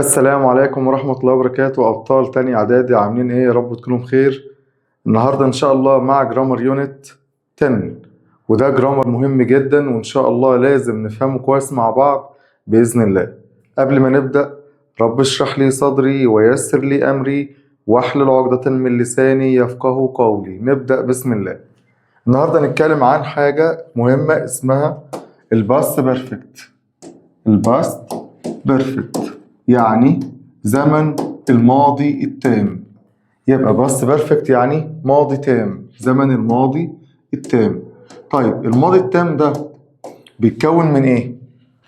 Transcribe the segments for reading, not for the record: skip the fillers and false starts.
السلام عليكم ورحمة الله وبركاته. أبطال تاني إعدادي عاملين إيه؟ يا رب تكونوا بخير. النهاردة إن شاء الله مع جرامر يونت 10، وده جرامر مهم جدا وإن شاء الله لازم نفهمه كويس مع بعض بإذن الله. قبل ما نبدأ، رب اشرح لي صدري ويسر لي أمري واحلل عقدة من لساني يفقه قولي. نبدأ بسم الله. النهاردة نتكلم عن حاجة مهمة اسمها الباست بيرفكت. الباست بيرفكت يعني زمن الماضي التام. يبقى باست بيرفكت يعني ماضي تام، زمن الماضي التام. طيب الماضي التام ده بيتكون من ايه؟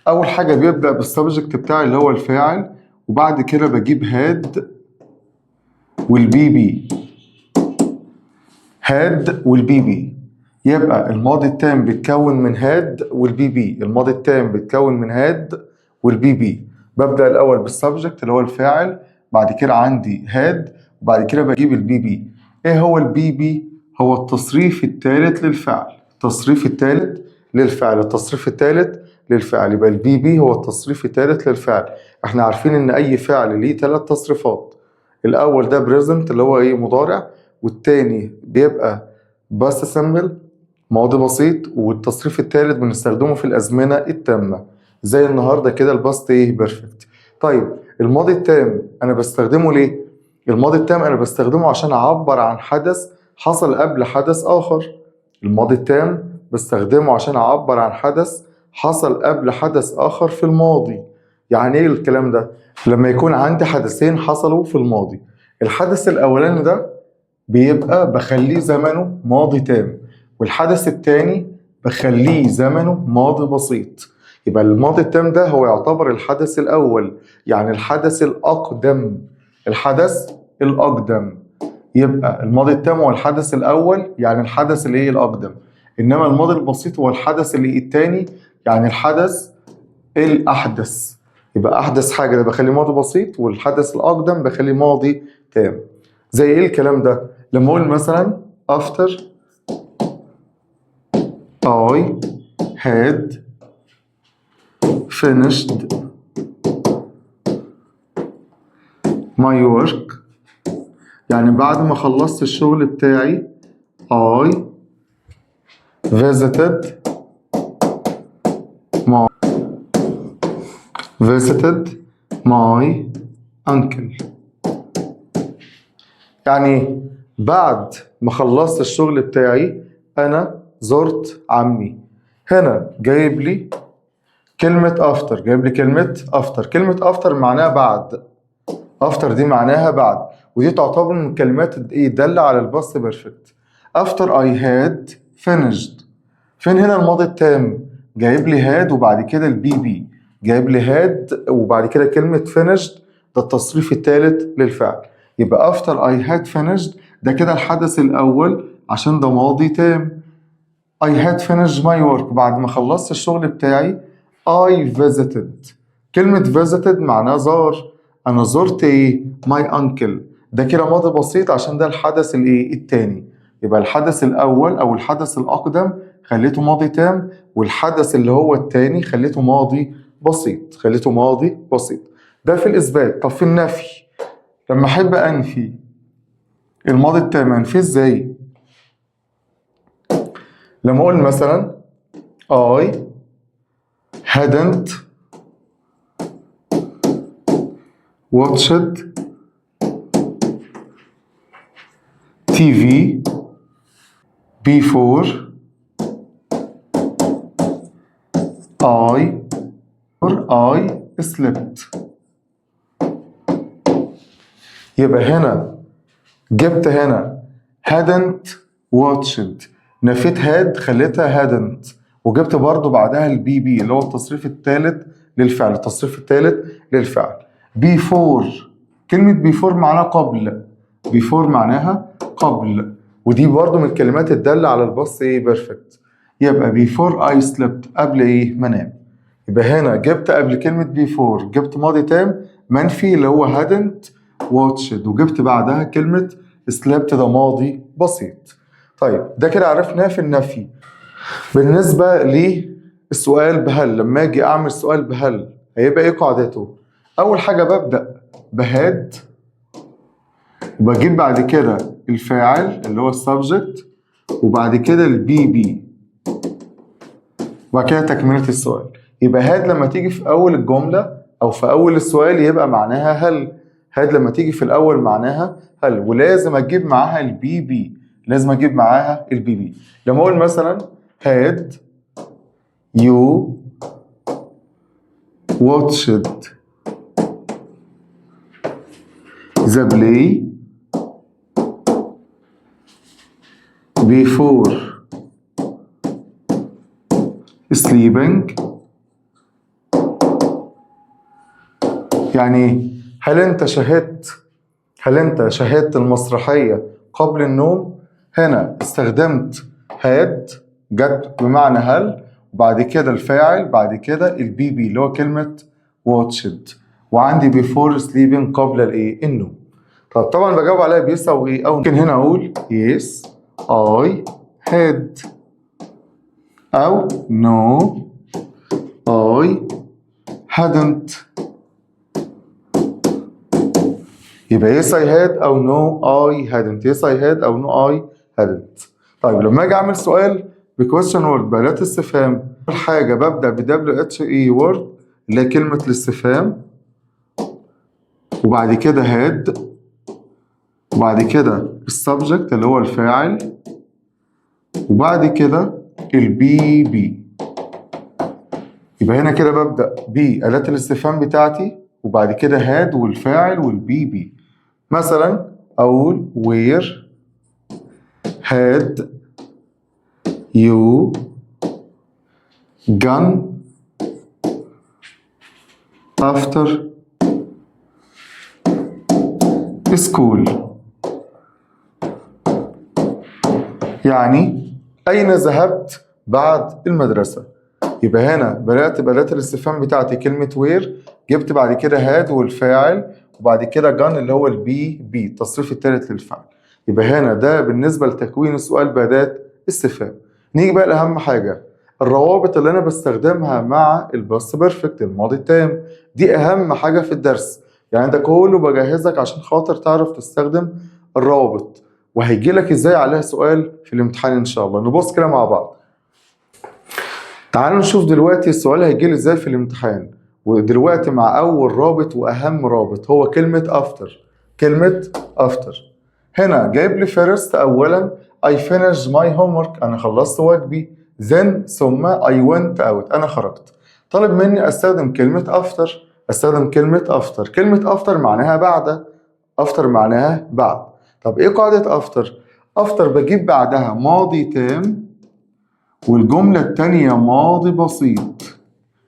اول حاجة بيبدأ بالسبجكت بتاعي اللي هو الفاعل، وبعد كده بجيب هاد والبي بي. هاد والبي بي. يبقى الماضي التام بيتكون من هاد والبي بي. الماضي التام بيتكون من هاد والبي بي. ببدأ الأول بالسبجكت اللي هو الفاعل، بعد كده عندي هاد، وبعد كده بجيب البي بي. إيه هو البي بي؟ هو التصريف الثالث للفعل. التصريف الثالث للفعل. التصريف الثالث للفعل. يبقى البي بي هو التصريف الثالث للفعل. احنا عارفين إن أي فعل ليه 3 تصريفات. الأول ده بريزنت اللي هو إيه؟ مضارع، والتاني بيبقى باست سمبل ماضي بسيط، والتصريف الثالث بنستخدمه في الأزمنة التامة زي النهاردة كده الباست ايه؟ بيرفكت. طيب الماضي التام أنا بستخدمه ليه؟ الماضي التام أنا بستخدمه عشان أعبر عن حدث حصل قبل حدث آخر. الماضي التام بستخدمه عشان أعبر عن حدث حصل قبل حدث آخر في الماضي. يعني ايه الكلام ده؟ لما يكون عندي حدثين حصلوا في الماضي، الحدث الأولاني ده بيبقى بخليه زمنه ماضي تام، والحدث التاني بخليه زمنه ماضي بسيط. يبقى الماضي التام ده هو يعتبر الحدث الأول، يعني الحدث الأقدم. الحدث الأقدم. يبقى الماضي التام هو الحدث الأول، يعني الحدث اللي هي الأقدم. إنما الماضي البسيط هو الحدث اللي التاني، يعني الحدث الأحدث. يبقى أحدث حاجة ده بخليه ماضي بسيط، والحدث الأقدم بخليه ماضي تام. زي إيه الكلام ده؟ لما أقول مثلا after I had finished my work، يعني بعد ما خلصت الشغل بتاعي I visited my uncle. يعني بعد ما خلصت الشغل بتاعي أنا زرت عمي. هنا جايب لي كلمة after. جايب لي كلمة after. كلمة after معناها بعد. after دي معناها بعد، ودي تعتبر من كلمات دالة على الباست بيرفكت. after I had finished. فين هنا الماضي التام؟ جايب لي had وبعد كده البي بي. جايب لي had وبعد كده كلمة finished، ده التصريف الثالث للفعل. يبقى after I had finished ده كده الحدث الأول عشان ده ماضي تام. I had finished my work، بعد ما خلصت الشغل بتاعي I visited. كلمة visited معناها زار. أنا زرت إيه؟ my uncle. ده كده ماضي بسيط عشان ده الحدث الإيه؟ التاني. يبقى الحدث الأول أو الحدث الأقدم خليته ماضي تام، والحدث اللي هو التاني خليته ماضي بسيط. خليته ماضي بسيط. ده في الإثبات. طب في النفي، لما أحب أنفي الماضي التام أنفيه إزاي؟ لما أقول مثلا I hadn't watched TV before I slept. يبقى هنا جبت هنا hadn't watched، نفيت had خليتها hadn't، وجبت برضو بعدها البي بي اللي هو التصريف الثالث للفعل. التصريف الثالث للفعل before. كلمة before معناها قبل. before معناها قبل، ودي برضو من الكلمات الدالة على الباست ايه؟ بيرفكت. يبقى before I slept قبل ايه؟ منام. يبقى هنا جبت قبل كلمة before جبت ماضي تام منفي اللي هو hadn't watched، وجبت بعدها كلمة slept ده ماضي بسيط. طيب ده كده عرفناه في النفي. بالنسبة للسؤال بهل، لما اجي اعمل سؤال بهل هيبقى ايه قاعدته؟ اول حاجه ببدا بهاد، وبجيب بعد كده الفاعل اللي هو السبجكت، وبعد كده البي بي، وبعد كده تكمله السؤال. يبقى هاد لما تيجي في اول الجمله او في اول السؤال يبقى معناها هل. هاد لما تيجي في الاول معناها هل، ولازم اجيب معاها البي بي، لازم اجيب معاها البي بي. لما اقول مثلا had you watched the play before sleeping، يعني هل انت شاهدت المسرحية قبل النوم؟ هنا استخدمت had جت بمعنى هل، وبعد كده الفاعل، بعد كده البي بي اللي هو كلمة watched، وعندي before sleeping قبل الايه؟ النوم. طب طبعا بجاوب عليها بيس او ايه، او ممكن هنا اقول yes I had، او no I hadn't. يبقى yes I had أو no I hadn't، yes I had أو no I hadn't. طيب لما أجي أعمل سؤال بquestion word بأداة استفهام، أول حاجة ببدأ ب WHE word اللي هي كلمة الاستفهام، وبعد كده had، وبعد كده السبجكت اللي هو الفاعل، وبعد كده البي بي. يبقى هنا كده ببدأ بأداة الاستفهام بتاعتي، وبعد كده had والفاعل والبي بي. مثلا أقول where had you gone after school، يعني أين ذهبت بعد المدرسة. يبقى هنا بدأت بأداة الاستفهام بتاعتي كلمة where، جبت بعد كده had والفاعل، وبعد كده gone اللي هو البي بي التصريف الثالث للفعل. يبقى هنا ده بالنسبة لتكوين السؤال بأداة استفهام. نيجي بقى لأهم حاجة، الروابط اللي أنا بستخدمها مع الباست بيرفكت الماضي التام، دي أهم حاجة في الدرس. يعني ده كله بجهزك عشان خاطر تعرف تستخدم الروابط، وهيجي لك إزاي عليها سؤال في الامتحان إن شاء الله. نبص كده مع بعض. تعالوا نشوف دلوقتي السؤال هيجي لي إزاي في الامتحان. ودلوقتي مع أول رابط وأهم رابط هو كلمة after. كلمة after هنا جايب لي first أولا I finished my homework، أنا خلصت واجبي. then ثم I went out، أنا خرجت. طالب مني أستخدم كلمة after، أستخدم كلمة after. كلمة after معناها بعد، after معناها بعد. طب إيه قاعدة after؟ after بجيب بعدها ماضي تام، والجملة التانية ماضي بسيط.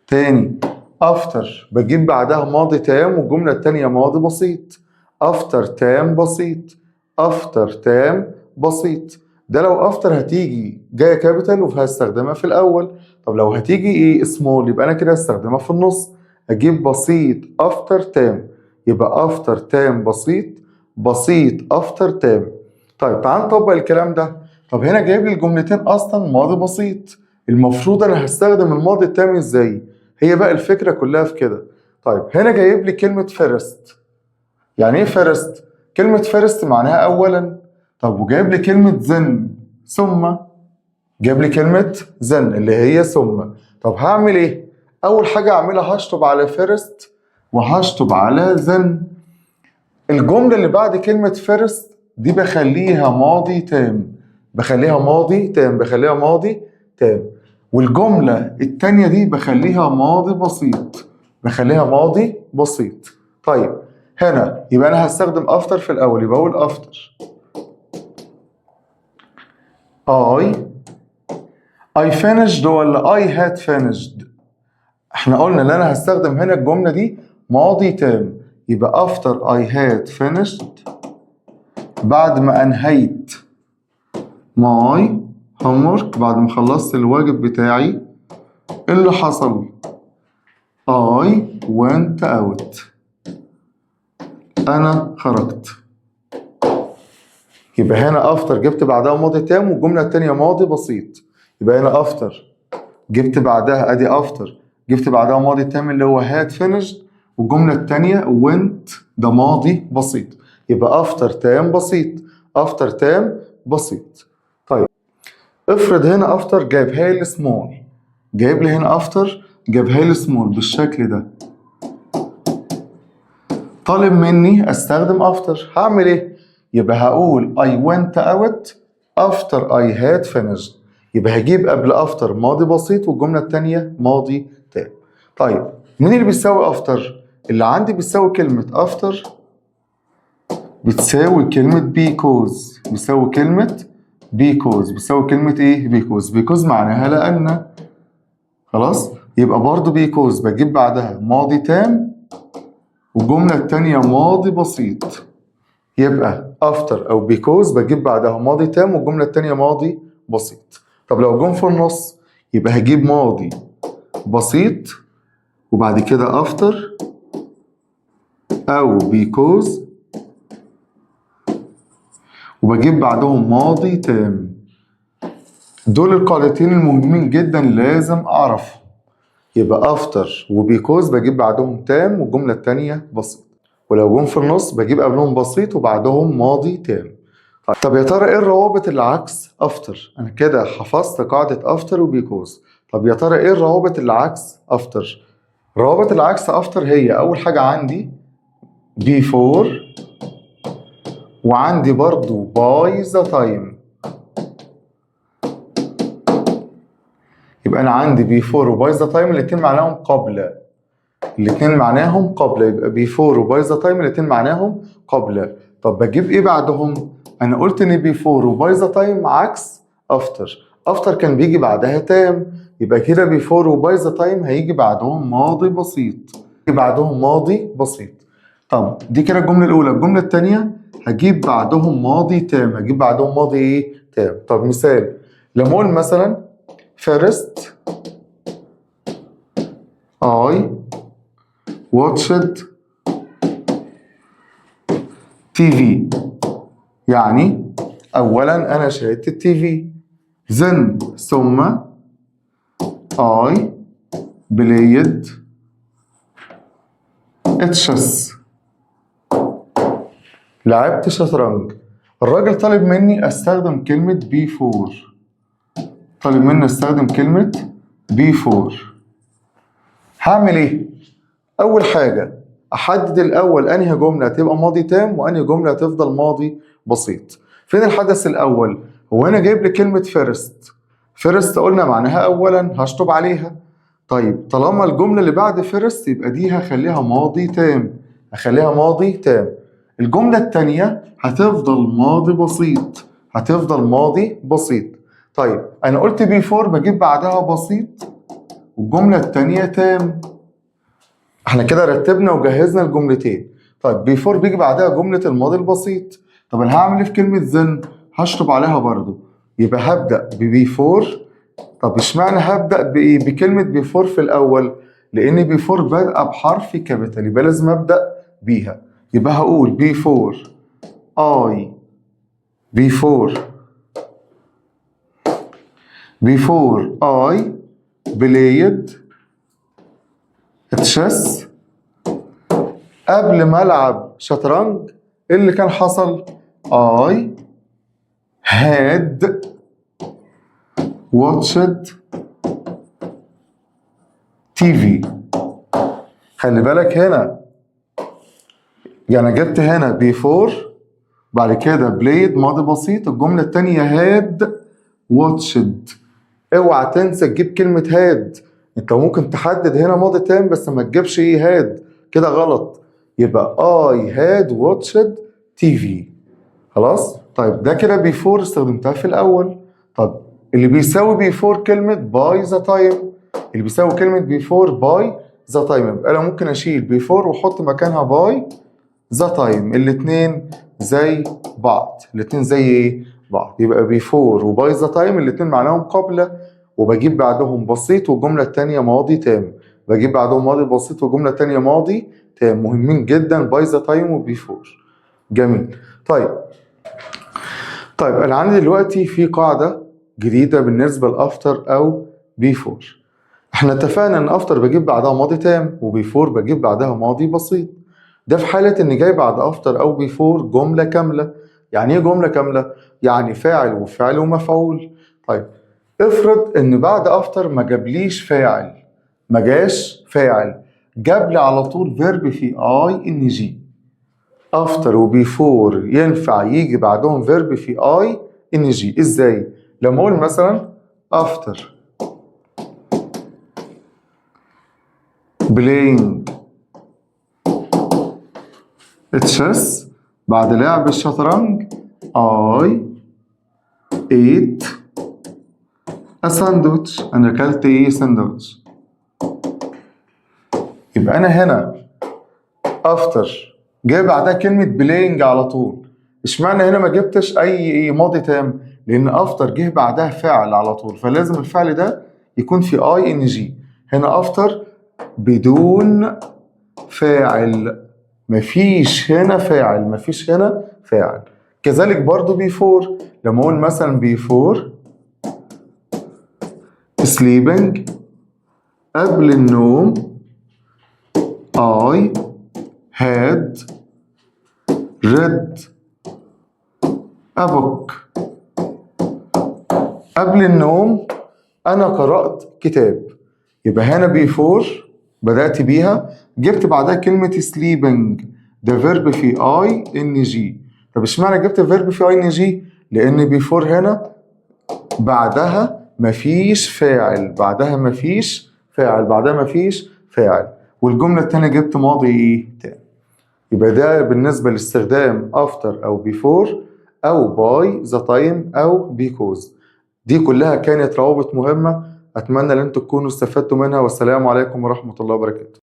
تاني after بجيب بعدها ماضي تام والجملة التانية ماضي بسيط. after تام بسيط، after تام بسيط. ده لو after هتيجي جاية كابيتال وهستخدمها في الأول. طب لو هتيجي إيه small يبقى أنا كده هستخدمها في النص، أجيب بسيط after تام. يبقى after تام بسيط، بسيط after تام. طيب تعال نطبق الكلام ده. طب هنا جايب لي الجملتين أصلا ماضي بسيط، المفروض أنا هستخدم الماضي التام إزاي؟ هي بقى الفكرة كلها في كده. طيب هنا جايب لي كلمة first. يعني ايه first؟ كلمة first معناها أولا. طب وجايب لي كلمة then ثم، جايب لي كلمة then اللي هي ثم. طب هعمل ايه؟ أول حاجة أعملها هشطب على first وهشطب على then. الجملة اللي بعد كلمة first دي بخليها ماضي تام، بخليها ماضي تام، بخليها ماضي تام. والجملة التانية دي بخليها ماضي بسيط، بخليها ماضي بسيط. طيب هنا يبقى أنا هستخدم after في الأول، يبقى أقول after I finished ولا I had finished؟ احنا قلنا ان انا هستخدم هنا الجملة دي ماضي تام، يبقى after I had finished بعد ما انهيت my homework، بعد ما خلصت الواجب بتاعي اللي حصل I went out، أنا خرجت. يبقى هنا after جبت بعدها ماضي تام والجملة التانية ماضي بسيط. يبقى هنا after جبت بعدها أدي after جبت بعدها ماضي تام اللي هو had finished، والجملة التانية went ده ماضي بسيط، يبقى after تام بسيط، after تام بسيط. طيب افرض هنا after جايبها لي small، جايب لي هنا after جايبها لي small بالشكل ده، طالب مني استخدم after، هعمل ايه؟ يبقى هقول I went out after I had finished، يبقى هجيب قبل after ماضي بسيط والجملة التانية ماضي تام. طيب مين اللي بيساوي after؟ اللي عندي بيساوي كلمة after بتساوي كلمة because، بيساوي كلمة because، بيساوي كلمة ايه؟ because معناها لأن. خلاص؟ يبقى برضو because بجيب بعدها ماضي تام والجملة التانية ماضي بسيط، يبقى after أو because بجيب بعدها ماضي تام والجملة التانية ماضي بسيط. طب لو جم في النص يبقى هجيب ماضي بسيط وبعد كده after أو because وبجيب بعدهم ماضي تام. دول القاعدتين المهمين جدا لازم أعرفهم. يبقى after وبيكوز بجيب بعدهم تام والجملة التانية بسيط، ولو جم في النص بجيب قبلهم بسيط وبعدهم ماضي تام. طب يا ترى ايه الروابط اللي عكس after؟ أنا كده حفظت قاعدة after وبيكوز. طب يا ترى ايه الروابط اللي عكس after؟ الروابط اللي عكس after هي أول حاجة عندي before وعندي برضو by the time. يبقى أنا عندي before وباي ذا تايم الاتنين معناهم قبل، الاتنين معناهم قبل، يبقى before وباي ذا تايم الاتنين معناهم قبل. طب بجيب إيه بعدهم؟ أنا قلت إن before وباي ذا تايم عكس after، after كان بيجي بعدها تام، يبقى كده before وباي ذا تايم هيجي بعدهم ماضي بسيط، هيجي بعدهم ماضي بسيط. طب دي كده الجملة الأولى. الجملة التانية هجيب بعدهم ماضي تام، هجيب بعدهم ماضي إيه؟ تام. طب مثال لما أقول مثلا First I watched TV، يعني أولا أنا شاهدت التي في. then ثم I played chess، لعبت شطرنج. الراجل طالب مني أستخدم كلمة before، طالب مني أستخدم كلمة before. هعمل إيه؟ أول حاجة أحدد الأول أنهي جملة تبقى ماضي تام وأنهي جملة تفضل ماضي بسيط. فين الحدث الأول؟ هو أنا جايب لي كلمة فيرست قلنا معناها أولا، هشطب عليها. طيب طالما الجملة اللي بعد فيرست يبقى دي هخليها ماضي تام، هخليها ماضي تام. الجملة التانية هتفضل ماضي بسيط، هتفضل ماضي بسيط. طيب أنا قلت before بجيب بعدها بسيط والجملة التانية تام. احنا كده رتبنا وجهزنا الجملتين. طيب بيفور بيجي بعدها جملة الماضي البسيط. طب انا هعمل ايه في كلمة زن؟ هشطب عليها برضو، يبقى هبدأ ببيفور. طب اشمعنى هبدأ بإيه؟ بكلمة بيفور في الأول؟ لأن بيفور بادئة بحرف كابيتال، يبقى لازم أبدأ بيها. يبقى هقول بيفور I before I played chess، قبل ما ألعب شطرنج إيه اللي كان حصل؟ I had watched TV. خلي بالك هنا، يعني جبت هنا before بعد كده played ماضي بسيط، الجملة التانية had watched. اوعى تنسى تجيب كلمة had، انت ممكن تحدد هنا ماضي تام بس ما تجيبش ايه had، كده غلط. يبقى I had watched TV. خلاص؟ طيب ده كده before استخدمتها في الأول. طب اللي بيساوي before كلمة by the time، اللي بيساوي كلمة before by the time، يبقى أنا ممكن أشيل before وأحط مكانها by the time. الاتنين زي بعض، الاتنين زي إيه؟ بعض. يبقى before وby the time الاتنين معناهم قبل، وبجيب بعدهم بسيط والجملة التانية ماضي تام، بجيب بعدهم ماضي بسيط والجملة التانية ماضي تام. مهمين جدا by the time و before. جميل. طيب أنا عندي دلوقتي في قاعدة جديدة بالنسبة لأفتر أو بيفور. احنا اتفقنا ان افتر بجيب بعدها ماضي تام وبيفور بجيب بعدها ماضي بسيط. ده في حالة ان جاي بعد افتر او بيفور جملة كاملة. يعني ايه جملة كاملة؟ يعني فاعل وفعل ومفعول. طيب افرض ان بعد افتر ما جابليش فاعل، ما جاش فاعل، جاب لي على طول فيرب في اي ان جي. افتر وبيفور ينفع يجي بعدهم فيرب في اي ان جي. ازاي؟ لما اقول مثلا افتر playing chess، بعد لعب الشطرنج I ate a sandwich، أنا أكلت إيه؟ ساندوتش. يبقى أنا هنا after جاي بعدها كلمة playing على طول. اشمعنى هنا ما جبتش أي ماضي تام؟ لأن after جه بعدها فاعل على طول، فلازم الفعل ده يكون في ing. هنا after بدون فاعل، مفيش هنا فاعل، مفيش هنا فاعل. كذلك برضو بيفور، لما اقول مثلا بيفور sleeping، قبل النوم I had read a book، قبل النوم أنا قرأت كتاب. يبقى هنا بيفور بدأت بيها، جبت بعدها كلمة sleeping، ده فيرب في اي ان جي. طب اشمعنى جبت فيرب في اي ان جي؟ لأن بيفور هنا بعدها مفيش فاعل، بعدها مفيش فاعل، بعدها مفيش فاعل، والجملة التانية جبت ماضي ايه؟ تاني. يبقى ده بالنسبة لاستخدام after أو before أو by the time أو because. دي كلها كانت روابط مهمة، أتمنى أن أنتم تكونوا استفدتوا منها، والسلام عليكم ورحمة الله وبركاته.